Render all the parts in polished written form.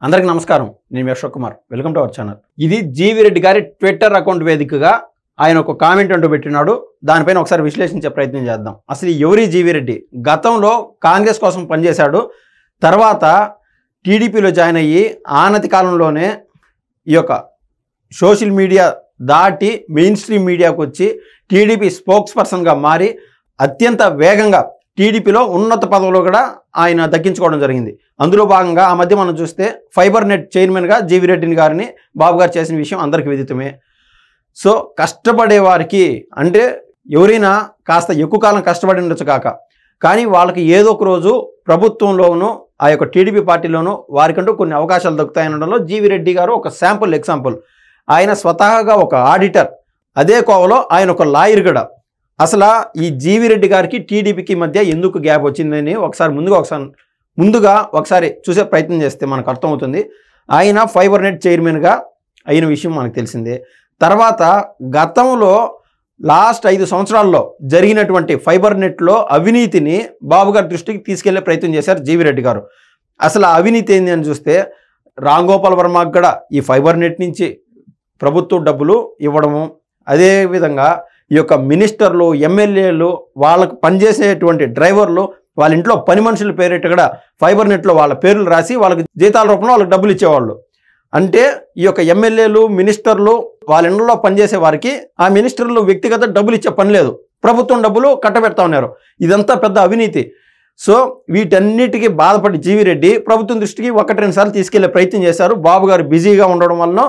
అందరికీ నమస్కారం. నేను మీ Ashok Kumar. Welcome to our channel. ఇది జీవి రెడ్డి గారి ట్విట్టర్ అకౌంట్ వేదికగా ఆయన ఒక కామెంట్ అంటూ పెట్టినాడు. దానిపైన ఒకసారి విశ్లేషించే ప్రయత్నం చేద్దాం. అసలు ఎవరి జీవి రెడ్డి? గతంలో కాంగ్రెస్ కోసం పనిచేశాడు. తర్వాత టీడీపీలో జాయిన్ అయ్యి ఆనతి కాలంలోనే ఈ యొక్క సోషల్ మీడియా దాటి మెయిన్ స్ట్రీమ్ మీడియాకు వచ్చి టీడీపీ స్పోక్స్ పర్సన్గా మారి అత్యంత వేగంగా టీడీపీలో ఉన్నత పదవులు కూడా ఆయన దక్కించుకోవడం జరిగింది. అందులో భాగంగా ఆ మధ్య మనం చూస్తే ఫైబర్ నెట్ చైర్మన్గా జీవి రెడ్డిని గారిని బాబు గారు చేసిన విషయం అందరికీ విదితమే. సో కష్టపడే వారికి అంటే ఎవరైనా కాస్త ఎక్కువ కాలం కష్టపడి ఉండొచ్చు కాక, కానీ వాళ్ళకి ఏదో ఒక రోజు ప్రభుత్వంలోనూ ఆ యొక్క టీడీపీ పార్టీలోనూ వారికంటూ కొన్ని అవకాశాలు దక్కుతాయనడంలో జీవి రెడ్డి గారు ఒక శాంపుల్ ఎగ్జాంపుల్. ఆయన స్వతహాగా ఒక ఆడిటర్, అదే కోవలో ఆయన ఒక లాయర్ కూడా. అసలు ఈ జీవి రెడ్డి గారికి టీడీపీకి మధ్య ఎందుకు గ్యాప్ వచ్చిందని ముందుగా ఒకసారి చూసే ప్రయత్నం చేస్తే మనకు అర్థమవుతుంది. ఆయన ఫైబర్ నెట్ చైర్మన్గా అయిన విషయం మనకు తెలిసిందే. తర్వాత గతంలో లాస్ట్ 5 సంవత్సరాల్లో జరిగినటువంటి ఫైబర్ నెట్లో అవినీతిని బాబు గారి దృష్టికి తీసుకెళ్లే ప్రయత్నం చేశారు జీవి రెడ్డి గారు. అసలు అవినీతి ఏంది అని చూస్తే రామ్ గోపాల్ వర్మకు కూడా ఈ ఫైబర్ నెట్ నుంచి ప్రభుత్వ డబ్బులు ఇవ్వడము, అదేవిధంగా ఈ యొక్క మినిస్టర్లు, ఎమ్మెల్యేలు, వాళ్ళకు పనిచేసేటువంటి డ్రైవర్లు, వాళ్ళ ఇంట్లో పని మనుషుల పేరిట కూడా ఫైబర్ నెట్లో వాళ్ళ పేర్లు రాసి వాళ్ళకి జీతాల రూపంలో వాళ్ళకి డబ్బులు ఇచ్చేవాళ్ళు. అంటే ఈ యొక్క ఎమ్మెల్యేలు, మినిస్టర్లు వాళ్ళ ఇంట్లో పనిచేసే వారికి ఆ మినిస్టర్లు వ్యక్తిగత డబ్బులు ఇచ్చే పని లేదు, ప్రభుత్వం డబ్బులు కట్టబెడతా ఉన్నారు. ఇదంతా పెద్ద అవినీతి. సో వీటన్నిటికీ బాధపడి జీవి రెడ్డి ప్రభుత్వం దృష్టికి 1-2 సార్లు తీసుకెళ్లే ప్రయత్నం చేశారు. బాబు గారు బిజీగా ఉండడం వలన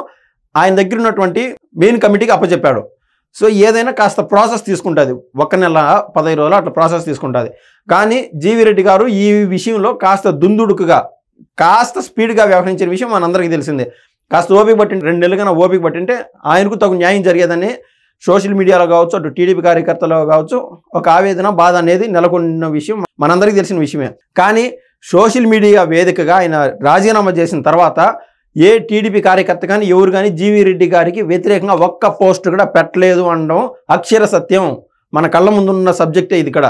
ఆయన దగ్గర ఉన్నటువంటి మెయిన్ కమిటీకి అప్పచెప్పాడు. సో ఏదైనా కాస్త ప్రాసెస్ తీసుకుంటుంది, 1 నెల 15 రోజులు అట్లా ప్రాసెస్ తీసుకుంటుంది. కానీ జీవి రెడ్డి గారు ఈ విషయంలో కాస్త దుందుడుకుగా, కాస్త స్పీడ్గా వ్యవహరించిన విషయం మనందరికీ తెలిసిందే. కాస్త ఓపిక పట్టింటే 2 నెలలుగా ఓపిక పట్టింటే ఆయనకు తగు న్యాయం జరిగేదని సోషల్ మీడియాలో కావచ్చు, అటు టీడీపీ కార్యకర్తలు కావచ్చు, ఒక ఆవేదన, బాధ అనేది నెలకొన్న విషయం మనందరికీ తెలిసిన విషయమే. కానీ సోషల్ మీడియా వేదికగా ఆయన రాజీనామా చేసిన తర్వాత ఏ టీడీపీ కార్యకర్త కానీ ఎవరు కానీ జీవి రెడ్డి గారికి వ్యతిరేకంగా ఒక్క పోస్ట్ కూడా పెట్టలేదు అనడం అక్షర సత్యం. మన కళ్ళ ముందున్న సబ్జెక్టే ఇది. ఇక్కడ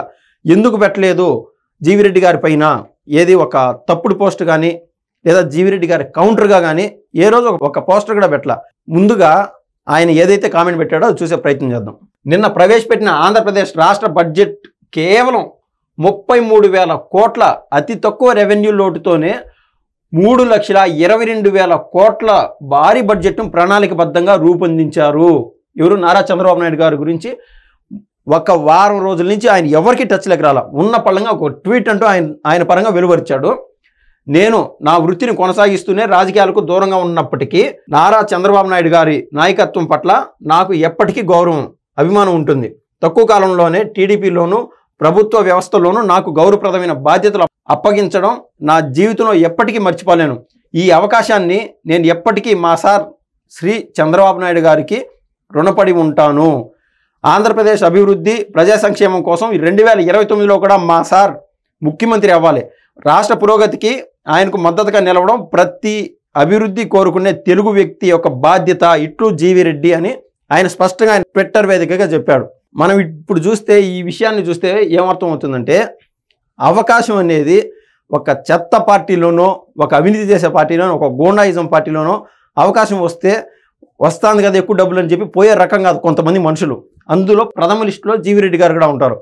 ఎందుకు పెట్టలేదు జీవి రెడ్డి గారి పైన ఏది ఒక తప్పుడు పోస్ట్ కానీ లేదా జీవి రెడ్డి గారి కౌంటర్గా కానీ ఏ రోజు ఒక పోస్టర్ కూడా పెట్టలా. ముందుగా ఆయన ఏదైతే కామెంట్ పెట్టాడో అది చూసే ప్రయత్నం చేద్దాం. నిన్న ప్రవేశపెట్టిన ఆంధ్రప్రదేశ్ రాష్ట్ర బడ్జెట్ కేవలం 33,000 కోట్ల అతి తక్కువ రెవెన్యూ లోటుతోనే 3,22,000 కోట్ల భారీ బడ్జెట్ను ప్రణాళికబద్ధంగా రూపొందించారు. ఎవరు? నారా చంద్రబాబు నాయుడు గారి గురించి ఒక వారం రోజుల నుంచి ఆయన ఎవరికి టచ్లోకి రాల. ఉన్న పళ్ళంగా ఒక ట్వీట్ అంటూ ఆయన పరంగా వెలువరిచాడు. నేను నా వృత్తిని కొనసాగిస్తూనే రాజకీయాలకు దూరంగా ఉన్నప్పటికీ నారా చంద్రబాబు నాయుడు గారి నాయకత్వం పట్ల నాకు ఎప్పటికీ గౌరవం, అభిమానం ఉంటుంది. తక్కువ కాలంలోనే టీడీపీలోనూ ప్రభుత్వ వ్యవస్థలోనూ నాకు గౌరవప్రదమైన బాధ్యతలు అప్పగించడం నా జీవితంలో ఎప్పటికీ మర్చిపోలేను. ఈ అవకాశాన్ని నేను ఎప్పటికీ మా సార్ శ్రీ చంద్రబాబు నాయుడు గారికి రుణపడి ఉంటాను. ఆంధ్రప్రదేశ్ అభివృద్ధి, ప్రజా సంక్షేమం కోసం 2029లో కూడా మా సార్ ముఖ్యమంత్రి అవ్వాలి. రాష్ట్ర పురోగతికి ఆయనకు మద్దతుగా నిలవడం ప్రతి అభివృద్ధి కోరుకునే తెలుగు వ్యక్తి యొక్క బాధ్యత. ఇట్లు జీవి రెడ్డి అని ఆయన స్పష్టంగా ఆయన ట్విట్టర్ వేదికగా చెప్పాడు. మనం ఇప్పుడు చూస్తే ఈ విషయాన్ని చూస్తే ఏమర్థం అవుతుందంటే, అవకాశం అనేది ఒక చెత్త పార్టీలోనో, ఒక అవినీతి చేసే పార్టీలోనో, ఒక గూండాయిజం పార్టీలోనో అవకాశం వస్తుంది కదా ఎక్కువ డబ్బులు అని చెప్పి పోయే రకం కాదు కొంతమంది మనుషులు. అందులో ప్రథమ లిస్టులో జీవి రెడ్డి గారు కూడా ఉంటారు.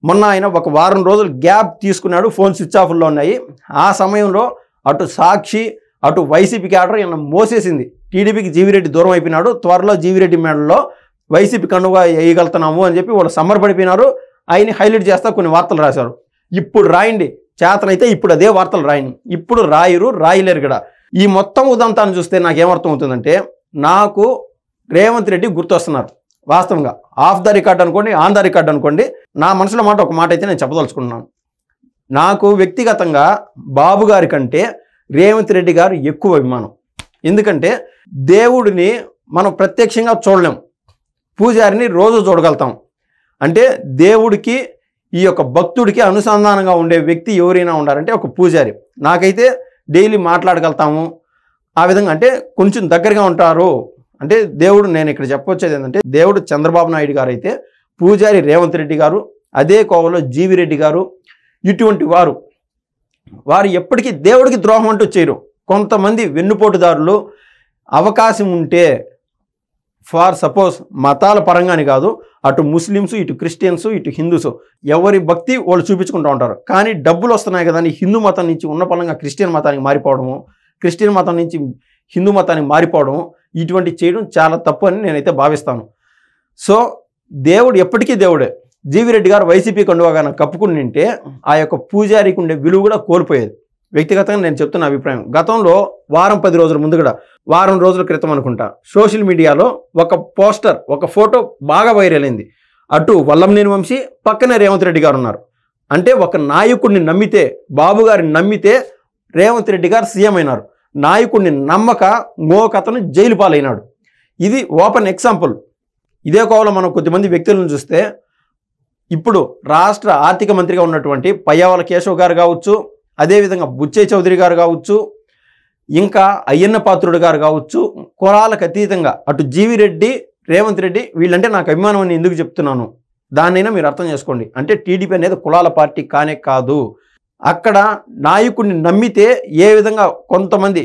మొన్న ఆయన ఒక వారం రోజులు గ్యాప్ తీసుకున్నాడు, ఫోన్ స్విచ్ ఆఫ్లో ఉన్నాయి. ఆ సమయంలో అటు సాక్షి, అటు వైసీపీ క్యాడర్ ఈయన మోసేసింది. టీడీపీకి జీవి రెడ్డి దూరం అయిపోయినాడు, త్వరలో జీవి రెడ్డి మేడల్లో వైసీపీ కండుగా వేయగలుగుతున్నాము అని చెప్పి వాళ్ళు సమ్మరపడిపోయినారు. ఆయన్ని హైలైట్ చేస్తా కొన్ని వార్తలు రాశారు. ఇప్పుడు రాయండి, చేతనైతే ఇప్పుడు అదే వార్తలు రాయండి. ఇప్పుడు రాయలేరు కూడా. ఈ మొత్తం ఉదంతాన్ని చూస్తే నాకేమర్థం అవుతుందంటే, నాకు రేవంత్ రెడ్డి గుర్తొస్తున్నారు. వాస్తవంగా ఆఫ్ ద రికార్డ్ అనుకోండి, ఆన్ ద రికార్డ్ అనుకోండి, నా మనసులో ఒక మాట అయితే నేను చెప్పదలుచుకున్నాను. నాకు వ్యక్తిగతంగా బాబు గారి కంటే రేవంత్ రెడ్డి గారు ఎక్కువ అభిమానం. ఎందుకంటే దేవుడిని మనం ప్రత్యక్షంగా చూడలేం, పూజారిని రోజు చూడగలుగుతాం. అంటే దేవుడికి ఈ యొక్క భక్తుడికి అనుసంధానంగా ఉండే వ్యక్తి ఎవరైనా ఉండాలంటే ఒక పూజారి. నాకైతే డైలీ మాట్లాడగలుగుతాము ఆ విధంగా, అంటే కొంచెం దగ్గరగా ఉంటారు. అంటే దేవుడు, నేను ఇక్కడ చెప్పొచ్చేది ఏంటంటే, దేవుడు చంద్రబాబు నాయుడు గారు అయితే పూజారి రేవంత్ రెడ్డి గారు, అదే కోవలో జీవి రెడ్డి గారు, ఇటువంటి వారు ఎప్పటికీ దేవుడికి ద్రోహం అంటూ చేయరు. కొంతమంది వెన్నుపోటుదారులు అవకాశం ఉంటే ఫార్ సపోజ్ మతాల పరంగాని కాదు, అటు ముస్లిమ్స్, ఇటు క్రిస్టియన్స్, ఇటు హిందూస్ ఎవరి భక్తి వాళ్ళు చూపించుకుంటూ ఉంటారు. కానీ డబ్బులు వస్తున్నాయి కదా అని హిందూ మతం నుంచి ఉన్న పరంగా క్రిస్టియన్ మతానికి మారిపోవడము, క్రిస్టియన్ మతం నుంచి హిందూ మతానికి మారిపోవడము, ఇటువంటి చేయడం చాలా తప్పు అని నేనైతే భావిస్తాను. సో దేవుడు ఎప్పటికీ దేవుడే. జీవిరెడ్డి గారు వైసీపీ కండువాగా కప్పుకుని నింటే ఆ యొక్క పూజారికి ఉండే విలువ కూడా కోల్పోయేది. వ్యక్తిగతంగా నేను చెప్తున్న అభిప్రాయం. గతంలో వారం 10 రోజుల ముందు కూడా, వారం రోజుల క్రితం అనుకుంటా, సోషల్ మీడియాలో ఒక పోస్టర్, ఒక ఫోటో బాగా వైరల్ అయింది. అటు వల్లంనేని వంశీ, పక్కనే రేవంత్ రెడ్డి గారు ఉన్నారు. అంటే ఒక నాయకుడిని నమ్మితే, బాబు గారిని నమ్మితే రేవంత్ రెడ్డి గారు సీఎం అయినారు. నాయకుడిని నమ్మక మోకతను జైలు పాలైనాడు. ఇది ఓపెన్ ఎగ్జాంపుల్. ఇదే కోవలో మనం కొద్దిమంది వ్యక్తులను చూస్తే, ఇప్పుడు రాష్ట్ర ఆర్థిక మంత్రిగా ఉన్నటువంటి పయ్యావల కేశవ్ గారు కావచ్చు, అదేవిధంగా బుచ్చయ్య చౌదరి గారు కావచ్చు, ఇంకా అయ్యన్న పాత్రుడు గారు కావచ్చు, కులాలకు అతీతంగా అటు జీవిరెడ్డి, రేవంత్ రెడ్డి వీళ్ళంటే నాకు అభిమానం అని ఎందుకు చెప్తున్నాను, దాన్నైనా మీరు అర్థం చేసుకోండి. అంటే టీడీపీ అనేది కులాల పార్టీ కానే కాదు. అక్కడ నాయకుడిని నమ్మితే ఏ విధంగా కొంతమంది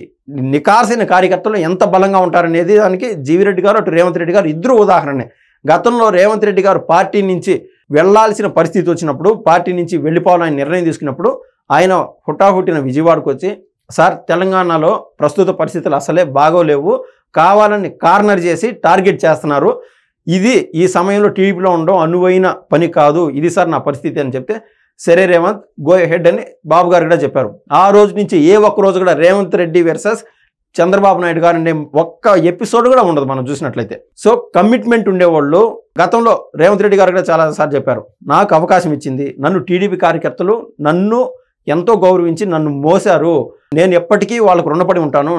నికార్సైన కార్యకర్తలు ఎంత బలంగా ఉంటారనేది దానికి జీవిరెడ్డి గారు, అటు రేవంత్ రెడ్డి గారు ఇద్దరు ఉదాహరణే. గతంలో రేవంత్ రెడ్డి గారు పార్టీ నుంచి వెళ్లాల్సిన పరిస్థితి వచ్చినప్పుడు, పార్టీ నుంచి వెళ్ళిపోవాలని నిర్ణయం తీసుకున్నప్పుడు ఆయన హుటాహుటిన విజయవాడకు వచ్చి, సార్ తెలంగాణలో ప్రస్తుత పరిస్థితులు అసలే బాగోలేవు, కావాలని కార్నర్ చేసి టార్గెట్ చేస్తున్నారు, ఇది ఈ సమయంలో టీడీపీలో ఉండడం అనువైన పని కాదు, ఇది సార్ నా పరిస్థితి అని చెప్తే, సరే రేవంత్ గో హెడ్ అని బాబు గారు కూడా చెప్పారు. ఆ రోజు నుంచి ఏ ఒక్క రోజు కూడా రేవంత్ రెడ్డి వర్సెస్ చంద్రబాబు నాయుడు గారు అనే ఒక్క ఎపిసోడ్ కూడా ఉండదు మనం చూసినట్లయితే. సో కమిట్మెంట్ ఉండేవాళ్ళు గతంలో రేవంత్ రెడ్డి గారు కూడా చాలాసార్లు చెప్పారు, నాకు అవకాశం ఇచ్చింది, నన్ను టీడీపీ కార్యకర్తలు నన్ను ఎంతో గౌరవించి నన్ను మోసారు, నేను ఎప్పటికీ వాళ్ళకు రుణపడి ఉంటాను,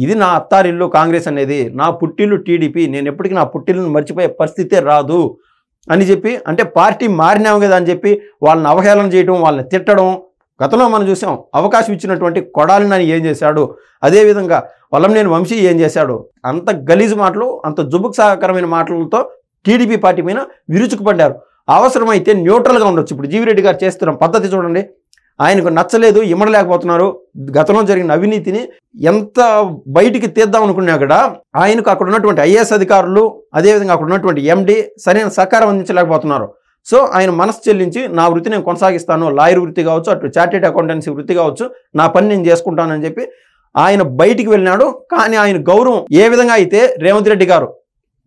ఇది నా అత్తారిల్లు కాంగ్రెస్ అనేది, నా పుట్టిల్లు టీడీపీ, నేను ఎప్పటికీ నా పుట్టిల్లును మర్చిపోయే పరిస్థితే రాదు అని చెప్పి, అంటే పార్టీ మారినాము కదా అని చెప్పి వాళ్ళని అవహేళన చేయడం, వాళ్ళని తిట్టడం గతంలో మనం చూసాం. అవకాశం ఇచ్చినటువంటి కొడాలి నాని ఏం చేశాడు, అదేవిధంగా వల్లంనేని వంశీ ఏం చేశాడు, అంత గలీజు మాటలు, అంత జుబుక్సాకరమైన మాటలతో టీడీపీ పార్టీ మీద విరుచుకుపడ్డారు. అవసరమైతే న్యూట్రల్గా ఉండొచ్చు. ఇప్పుడు జీవిరెడ్డి గారు చేస్తున్న పద్ధతి చూడండి, ఆయనకు నచ్చలేదు, ఇమ్మడలేకపోతున్నారు. గతంలో జరిగిన అవినీతిని ఎంత బయటికి తీద్దాం అనుకున్నా కూడా ఆయనకు అక్కడ ఉన్నటువంటి ఐఏఎస్ అధికారులు, అదేవిధంగా అక్కడ ఉన్నటువంటి ఎండి సరైన సహకారం అందించలేకపోతున్నారు. సో ఆయన మనసు చెల్లించి నా వృత్తి నేను కొనసాగిస్తాను, లాయర్ వృత్తి కావచ్చు, అటు చార్టెడ్ అకౌంటెన్సీ వృత్తి కావచ్చు, నా పని నేను చేసుకుంటానని చెప్పి ఆయన బయటికి వెళ్ళినాడు. కానీ ఆయన గౌరవం ఏ విధంగా అయితే రేవంత్ రెడ్డి గారు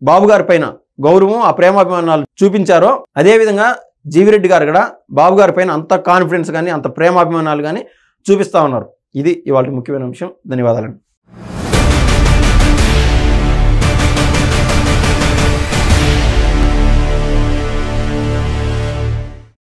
బాబు గారి పైన గౌరవం, ఆ ప్రేమాభిమానాలు చూపించారో, అదేవిధంగా జీవిరెడ్డి గారు కూడా బాబు గారి పైన అంత కాన్ఫిడెన్స్ కానీ, అంత ప్రేమాభిమానాలు కానీ చూపిస్తూ ఉన్నారు. ఇది ఇవాళ ముఖ్యమైన అంశం. ధన్యవాదాలండి.